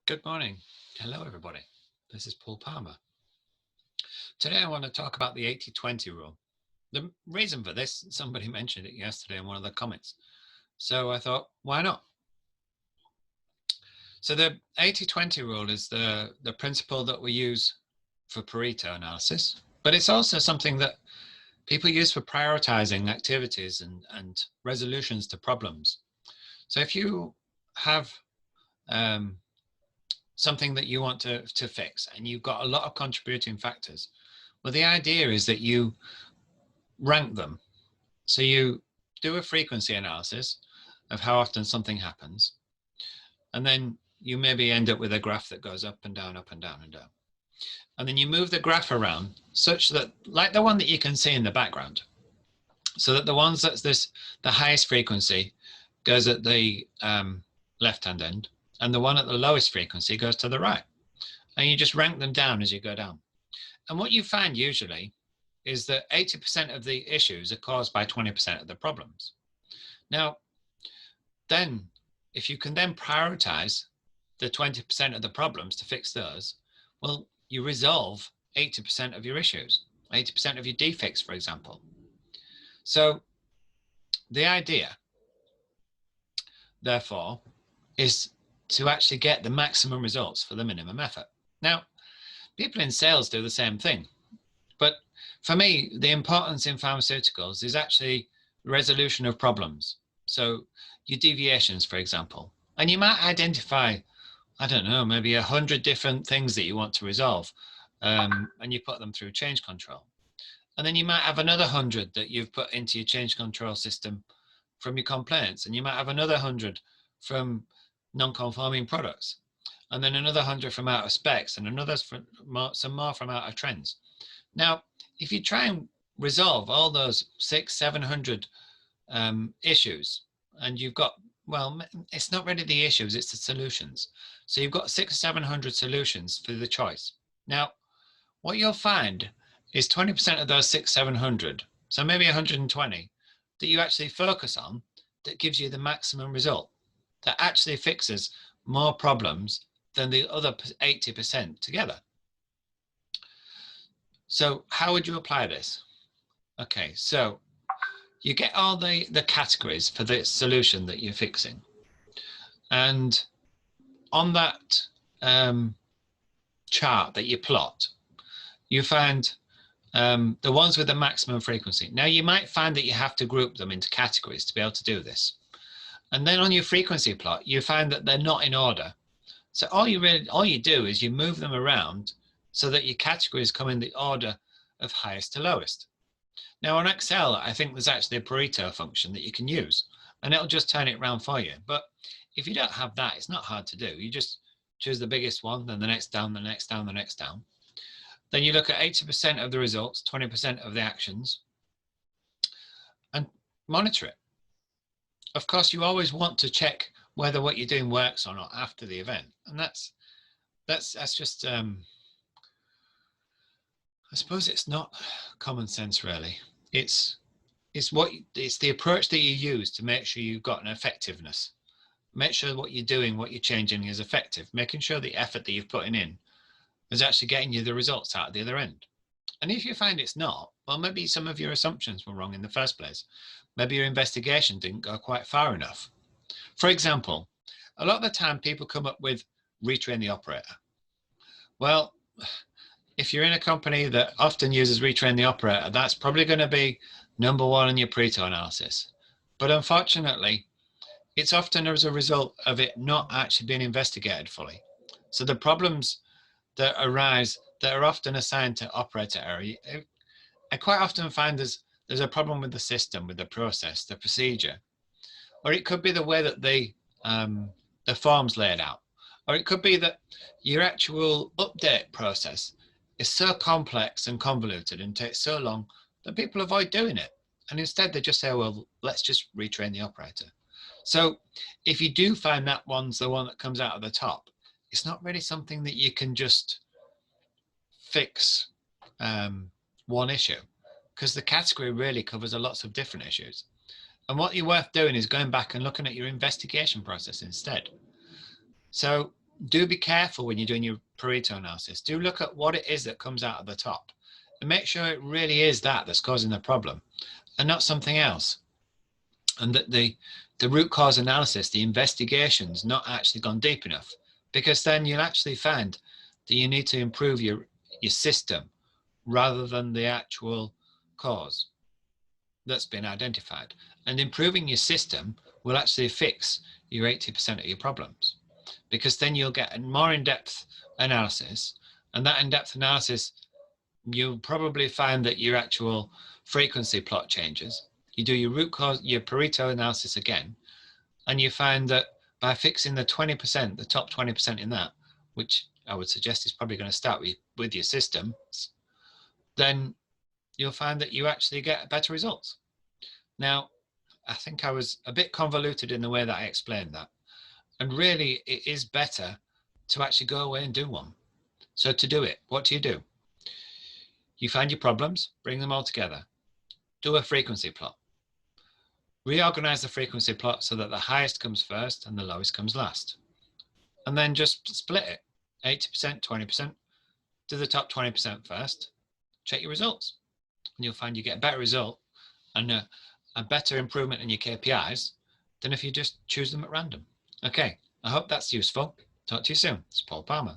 Good morning. Hello, everybody. This is Paul Palmer. Today, I want to talk about the 80-20 rule. The reason for this, somebody mentioned it yesterday in one of the comments. So I thought, why not? So the 80-20 rule is the principle that we use for Pareto analysis, but it's also something that people use for prioritizing activities and resolutions to problems. So if you have something that you want to fix and you've got a lot of contributing factors, well, the idea is that you rank them. So you do a frequency analysis of how often something happens, and then you maybe end up with a graph that goes up and down, up and down and down. And then you move the graph around such that, like the one that you can see in the background, so that the ones that's the highest frequency goes at the left-hand end, and the one at the lowest frequency goes to the right. And you just rank them down as you go down. And what you find usually is that 80% of the issues are caused by 20% of the problems. Now, then, if you can then prioritize the 20% of the problems to fix those, well, you resolve 80% of your issues, 80% of your defects, for example. So the idea, therefore, is to actually get the maximum results for the minimum effort. Now, people in sales do the same thing. But for me, the importance in pharmaceuticals is actually resolution of problems. So your deviations, for example, and you might identify, I don't know, maybe 100 different things that you want to resolve, and you put them through change control. And then you might have another 100 that you've put into your change control system from your complaints, and you might have another 100 from non-conforming products, and then another 100 from out of specs, and another some more from out of trends. Now, if you try and resolve all those 600-700 issues, and you've got, well, it's not really the issues, it's the solutions. So you've got 600 or 700 solutions for the choice. Now, what you'll find is 20% of those 600-700, so maybe 120, that you actually focus on, that gives you the maximum result, that actually fixes more problems than the other 80% together. So how would you apply this? Okay, so you get all the categories for the solution that you're fixing. And on that chart that you plot, you find the ones with the maximum frequency. Now, you might find that you have to group them into categories to be able to do this. And then on your frequency plot, you find that they're not in order. So all you do is you move them around so that your categories come in the order of highest to lowest. Now on Excel, I think there's actually a Pareto function that you can use, and it'll just turn it around for you. But if you don't have that, it's not hard to do. You just choose the biggest one, then the next down, the next down, the next down. Then you look at 80% of the results, 20% of the actions, and monitor it. Of course, you always want to check whether what you're doing works or not after the event, and that's just I suppose it's not common sense, really. It's the approach that you use to make sure you've got an effectiveness. Make sure what you're doing, what you're changing is effective, making sure the effort that you've put in is actually getting you the results out at the other end. And if you find it's not, well, maybe some of your assumptions were wrong in the first place. Maybe your investigation didn't go quite far enough. For example, a lot of the time people come up with retrain the operator. Well, if you're in a company that often uses retrain the operator, that's probably going to be number one in your Pareto analysis. But unfortunately, it's often as a result of it not actually being investigated fully. So the problems that arise that are often assigned to operator error, I quite often find there's a problem with the system, with the process, the procedure, or it could be the way that the form's laid out, or it could be that your actual update process is so complex and convoluted and takes so long that people avoid doing it. And instead they just say, well, let's just retrain the operator. So if you do find that one's the one that comes out of the top, it's not really something that you can just fix one issue, because the category really covers a lots of different issues. And what you're worth doing is going back and looking at your investigation process instead. So do be careful when you're doing your Pareto analysis. Do look at what it is that comes out of the top and make sure it really is that that's causing the problem and not something else. And that the root cause analysis, the investigation's not actually gone deep enough, because then you'll actually find that you need to improve your system rather than the actual cause that's been identified. And improving your system will actually fix your 80% of your problems, because then you'll get a more in-depth analysis, and that in-depth analysis, you'll probably find that your actual frequency plot changes. You do your root cause, your Pareto analysis again, and you find that by fixing the 20%, the top 20% in that, which I would suggest is probably going to start with your system, then you'll find that you actually get better results. Now, I think I was a bit convoluted in the way that I explained that. And really, it is better to actually go away and do one. So to do it, what do? You find your problems, bring them all together. Do a frequency plot. Reorganize the frequency plot so that the highest comes first and the lowest comes last. And then just split it, 80%, 20%. Do the top 20% first. Check your results. And you'll find you get a better result and a better improvement in your KPIs than if you just choose them at random. Okay, I hope that's useful. Talk to you soon. It's Paul Palmer.